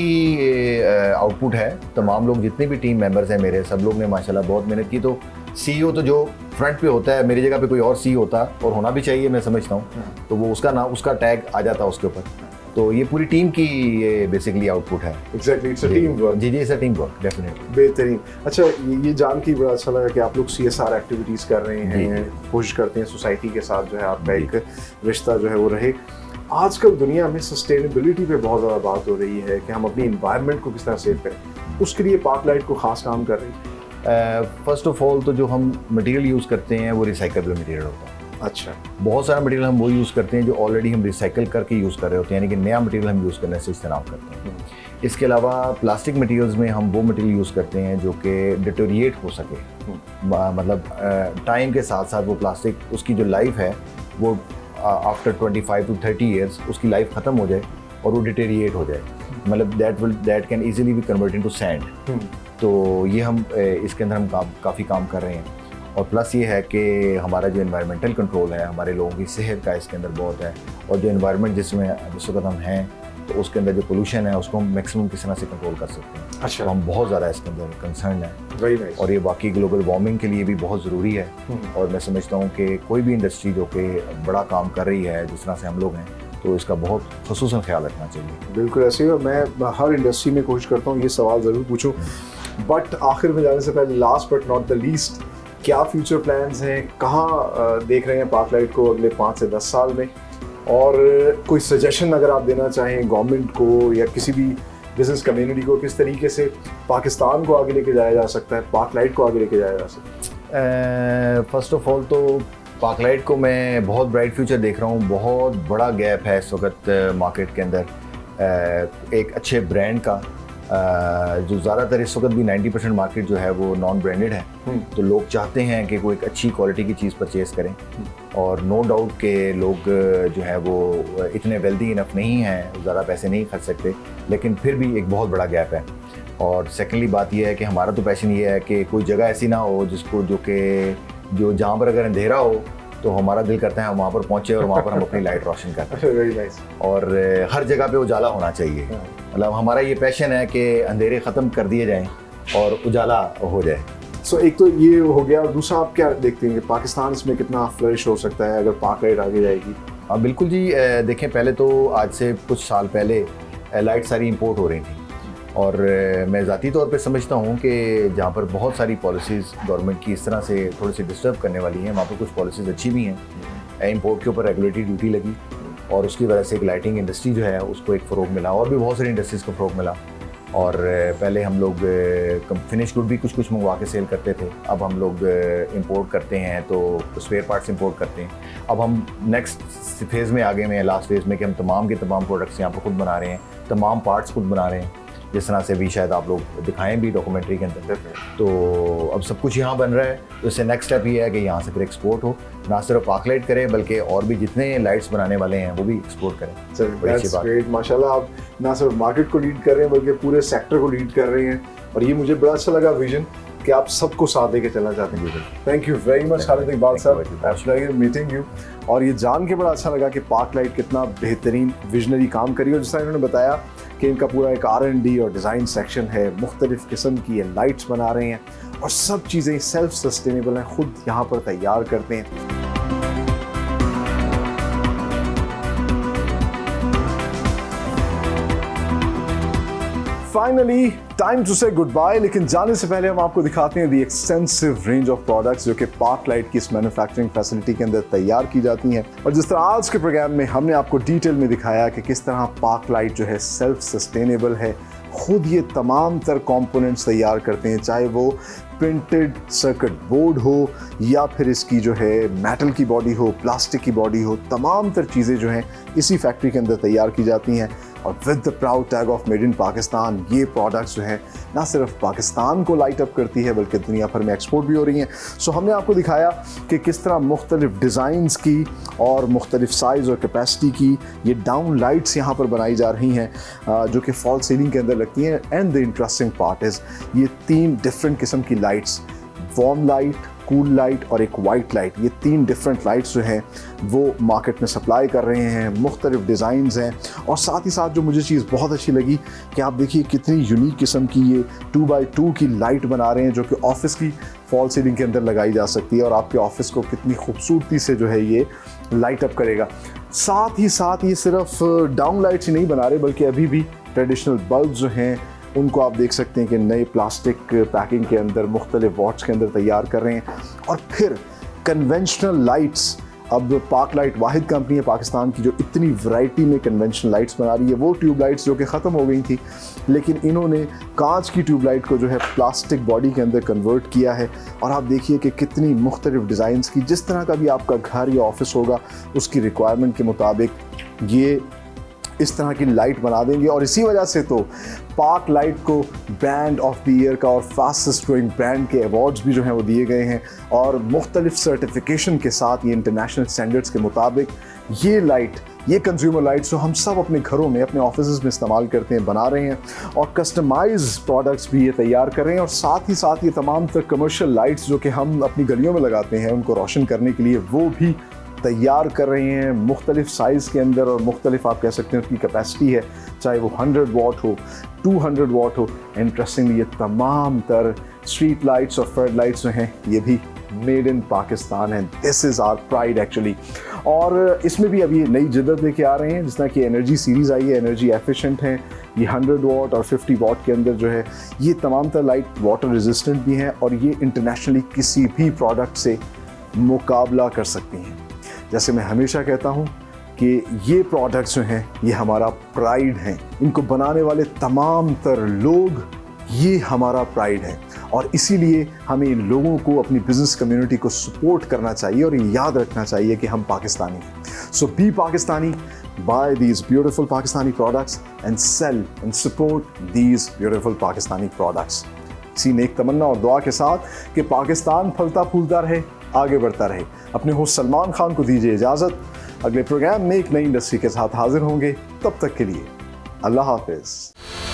आउटपुट है। तमाम लोग जितने भी टीम मेंबर्स हैं मेरे, सब लोग ने माशाल्लाह बहुत मेहनत की। तो CEO तो जो फ्रंट पे होता है, मेरी जगह पे कोई और CEO होता और होना भी चाहिए, मैं समझता हूँ, तो वो उसका नाम, उसका टैग आ जाता उसके ऊपर। तो ये पूरी टीम की ये बेसिकली आउटपुट है। Exactly, it's a team work. जी, it's a team work, definitely. बेहतरीन। अच्छा, ये जान के बड़ा अच्छा लगा कि आप लोग CSR एक्टिविटीज़ कर रहे हैं, कोशिश करते हैं सोसाइटी के साथ जो है आपका एक रिश्ता जो है वो रहे। आजकल दुनिया में सस्टेनेबिलिटी पे बहुत ज़्यादा बात हो रही है कि हम अपनी इन्वायरमेंट को किस तरह सेव करें, उसके लिए पार्क लाइट को ख़ास काम कर रही है। फर्स्ट ऑफ ऑल तो जो हम मटेरियल यूज़ करते हैं वो रिसाइकेबल मटेरियल होता है। अच्छा, बहुत सारा मटेरियल हम वो यूज़ करते हैं जो ऑलरेडी हम रिसाइकिल करके यूज़ कर रहे होते हैं, यानी कि नया मटेरियल हम यूज़ करने से इस्तेमाल करते हैं। इसके अलावा प्लास्टिक मटेरियल्स में हम वो मटेरियल यूज़ करते हैं जो कि डिटोरिएट हो सके, मतलब टाइम के साथ साथ वो प्लास्टिक, उसकी जो लाइफ है वो आफ्टर 25 to 30 ईयर्स उसकी लाइफ ख़त्म हो जाए और वो डिटेरिएट हो जाए, मतलब that can easily B convert into sand. तो ये हम इसके अंदर हम काफ़ी काम कर रहे हैं। और प्लस ये है कि हमारा जो एनवायरमेंटल कंट्रोल है, हमारे लोगों की सेहत का इसके अंदर बहुत है, और जो एनवायरनमेंट जिस वक्त हम हैं तो उसके अंदर जो पोल्यूशन है उसको हम मैक्सिमम किस तरह से कंट्रोल कर सकते हैं। अच्छा, तो हम बहुत ज़्यादा इसके अंदर कंसर्न है। Very nice. और ये बाकी ग्लोबल वार्मिंग के लिए भी बहुत ज़रूरी है। और मैं समझता हूँ कि कोई भी इंडस्ट्री जो कि बड़ा काम कर रही है जिस तरह से हम लोग हैं, तो इसका बहुत ख़ुसूसन ख्याल रखना चाहिए। बिल्कुल ऐसे ही, और मैं हर इंडस्ट्री में कोशिश करता हूँ ये सवाल ज़रूर पूछूं, बट आखिर में जाने से पहले, last but not the least, क्या फ्यूचर प्लान्स हैं, कहाँ देख रहे हैं पार्क लाइट को अगले 5 से 10 साल में? और कोई सजेशन अगर आप देना चाहें गवर्नमेंट को या किसी भी बिजनेस कम्युनिटी को, किस तरीके से पाकिस्तान को आगे लेके जाया जा सकता है, पार्क लाइट को आगे लेके जाया जा सकता है? फर्स्ट ऑफ ऑल तो पार्क लाइट को मैं बहुत ब्राइट फ्यूचर देख रहा हूँ। बहुत बड़ा गैप है इस वक्त मार्केट के अंदर एक अच्छे ब्रांड का, जो ज़्यादातर इस वक्त भी 90% मार्केट जो है वो नॉन ब्रांडेड है। तो लोग चाहते हैं कि कोई एक अच्छी क्वालिटी की चीज़ परचेज़ करें, और नो डाउट के लोग जो है वो इतने वेल्दी इनफ नहीं हैं, ज़्यादा पैसे नहीं खर्च सकते, लेकिन फिर भी एक बहुत बड़ा गैप है। और सेकेंडली बात यह है कि हमारा तो पैशन ये है कि कोई जगह ऐसी ना हो जो जहाँ पर अगर अंधेरा हो तो हमारा दिल करता है हम वहाँ पर पहुँचे और वहाँ पर हम अपनी लाइट रोशन करते हैं। Very nice. और हर जगह पे उजाला होना चाहिए। मतलब हमारा ये पैशन है कि अंधेरे ख़त्म कर दिए जाएं और उजाला हो जाए। सो एक तो ये हो गया, और दूसरा आप क्या देखते हैं कि पाकिस्तान इसमें कितना फ्लरिश हो सकता है अगर पार्क लाइट आगे जाएगी? हाँ बिल्कुल जी, देखें पहले तो आज से कुछ साल पहले लाइट सारी इंपोर्ट हो रही थी, और मैं ज़ाती तौर पे समझता हूँ कि जहाँ पर बहुत सारी पॉलिसीज़ गवर्नमेंट की इस तरह से थोड़ी सी डिस्टर्ब करने वाली हैं, वहाँ पर कुछ पॉलिसीज़ अच्छी भी हैं। इंपोर्ट के ऊपर रेगुलेटरी ड्यूटी लगी और उसकी वजह से एक लाइटिंग इंडस्ट्री जो है उसको एक फ़रोग मिला, और भी बहुत सारी इंडस्ट्रीज़ को फ़रोग मिला। और पहले हम लोग फिनिश गुड भी कुछ मंगवा के सेल करते थे, अब हम लोग इंपोर्ट करते हैं, तो स्पेयर पार्ट्स इंपोर्ट करते हैं। अब हम नेक्स्ट फेज़ में आगे में, लास्ट फेज़ में, कि हम तमाम के तमाम प्रोडक्ट्स यहाँ पर खुद बना रहे हैं, तमाम पार्ट्स खुद बना रहे हैं, जिस तरह से भी शायद आप लोग दिखाएं भी डॉक्यूमेंट्री के अंदर। तो अब सब कुछ यहाँ बन रहा है, तो इससे नेक्स्ट स्टेप ये है कि यहाँ से फिर एक्सपोर्ट हो, ना सिर्फ पार्क लाइट करें बल्कि और भी जितने लाइट्स बनाने वाले हैं वो भी एक्सपोर्ट करें। दैट्स ग्रेट, माशाल्लाह आप ना सिर्फ मार्केट को लीड कर रहे हैं बल्कि पूरे सेक्टर को लीड कर रहे हैं, और ये मुझे बड़ा अच्छा लगा विजन कि आप सबको साथ लेके चलना चाहते हैं। Thank you very much Khalid Iqbal साहब, मीटिंग यू। और ये जान के बड़ा अच्छा लगा कि पार्क लाइट कितना बेहतरीन विजनरी काम करी, और जिस तरह इन्होंने बताया कि इनका पूरा एक R&D और डिज़ाइन सेक्शन है, मुख्तलिफ़ किस्म की ये लाइट्स बना रहे हैं, और सब चीज़ें सेल्फ सस्टेनेबल हैं, खुद यहाँ पर तैयार करते हैं। फाइनली टाइम टू से गुड बाय, लेकिन जाने से पहले हम आपको दिखाते हैं दी एक्सटेंसिव रेंज ऑफ प्रोडक्ट्स जो कि पार्कलाइट की इस मैन्युफैक्चरिंग फैसिलिटी के अंदर तैयार की जाती हैं। और जिस तरह आज के प्रोग्राम में हमने आपको डिटेल में दिखाया कि किस तरह पार्कलाइट जो है सेल्फ सस्टेनेबल है, खुद ये तमाम तर कंपोनेंट्स तैयार करते हैं, चाहे वो प्रिंटेड सर्किट बोर्ड हो या फिर इसकी जो है मेटल की बॉडी हो, प्लास्टिक की बॉडी हो, तमाम तर चीज़ें जो हैं इसी फैक्ट्री के अंदर तैयार की जाती हैं। और with the proud tag of made in Pakistan, ये प्रोडक्ट्स जो हैं ना सिर्फ पाकिस्तान को लाइट अप करती है बल्कि दुनिया भर में एक्सपोर्ट भी हो रही हैं। सो हमने आपको दिखाया कि किस तरह मुख्तलिफ डिज़ाइंस की और मुख्तलिफ साइज़ और कैपेसिटी की ये डाउन लाइट्स यहाँ पर बनाई जा रही हैं जो कि फॉल सीलिंग के अंदर लगती हैं। And the interesting part is ये 3 डिफरेंट किस्म की lights, warm light, cool light और एक वाइट लाइट, ये 3 डिफरेंट लाइट्स जो हैं वो मार्केट में सप्लाई कर रहे हैं। मुख्तलिफ डिज़ाइंस हैं और साथ ही साथ जो मुझे चीज़ बहुत अच्छी लगी कि आप देखिए कितनी यूनिक किस्म की ये 2x2 की लाइट बना रहे हैं जो कि ऑफिस की फॉल सीलिंग के अंदर लगाई जा सकती है और आपके ऑफिस को कितनी खूबसूरती से जो है ये लाइट अप करेगा। साथ ही साथ ये सिर्फ डाउन लाइट्स ही नहीं बना रहे बल्कि अभी भी ट्रेडिशनल बल्ब जो हैं उनको आप देख सकते हैं कि नए प्लास्टिक पैकिंग के अंदर मुख्तलिफ वॉट्स के अंदर तैयार कर रहे हैं। और फिर कन्वेंशनल लाइट्स, अब पार्कलाइट वाहिद कंपनी है पाकिस्तान की जो इतनी वैरायटी में कन्वेंशनल लाइट्स बना रही है। वो ट्यूबलाइट्स जो कि ख़त्म हो गई थी, लेकिन इन्होंने कांच की ट्यूबलाइट को जो है प्लास्टिक बॉडी के अंदर कन्वर्ट किया है। और आप देखिए कि कितनी मुख्तलिफ डिज़ाइंस की, जिस तरह का भी आपका घर या ऑफिस होगा उसकी रिक्वायरमेंट के मुताबिक ये इस तरह की लाइट बना देंगे। और इसी वजह से तो पार्कलाइट को ब्रांड ऑफ द ईयर का और फास्टेस्ट ग्रोइंग ब्रांड के अवार्ड्स भी जो हैं वो दिए गए हैं। और मुख्तलिफ सर्टिफिकेशन के साथ ये इंटरनेशनल स्टैंडर्ड्स के मुताबिक ये लाइट, ये कंज्यूमर लाइट्स जो हम सब अपने घरों में, अपने ऑफिस में इस्तेमाल करते हैं, बना रहे हैं। और कस्टमाइज प्रोडक्ट्स भी ये तैयार कर रहे हैं। और साथ ही साथ ये तमाम तर कमर्शियल लाइट्स जो कि हम अपनी गलियों में लगाते हैं उनको रोशन करने के लिए, वो भी तैयार कर रहे हैं मुख्तलिफ साइज़ के अंदर। और मुख्तलिफ आप कह सकते हैं उसकी कैपेसिटी है, चाहे वो 100 वाट हो, 200 वाट हो। इंटरेस्टिंगली ये तमाम तर स्ट्रीट लाइट्स और फ्लड लाइट्स जो हैं ये भी मेड इन पाकिस्तान है। This is our pride actually. और इसमें भी अभी नई जिद्दत लेके आ रहे हैं, जिस तरह की एनर्जी सीरीज़ आई है, एनर्जी एफिशिएंट है। ये 100 वाट और 50 वाट के अंदर जो है ये तमाम तर लाइट वाटर रेजिस्टेंट भी हैं और ये इंटरनेशनली किसी भी प्रोडक्ट से मुकाबला कर सकती हैं। जैसे मैं हमेशा कहता हूँ कि ये प्रोडक्ट्स जो हैं ये हमारा प्राइड हैं, इनको बनाने वाले तमाम तर लोग ये हमारा प्राइड है। और इसीलिए हमें इन लोगों को, अपनी बिजनेस कम्युनिटी को सपोर्ट करना चाहिए और ये याद रखना चाहिए कि हम पाकिस्तानी हैं। So be Pakistani, buy these beautiful Pakistani products and sell and support these beautiful Pakistani products। इसी नेक तमन्ना और दुआ के साथ कि पाकिस्तान फलता फूलता रहे, आगे बढ़ता रहे। अपने होस्ट सलमान खान को दीजिए इजाज़त। अगले प्रोग्राम में एक नई इंडस्ट्री के साथ हाजिर होंगे। तब तक के लिए अल्लाह हाफिज़।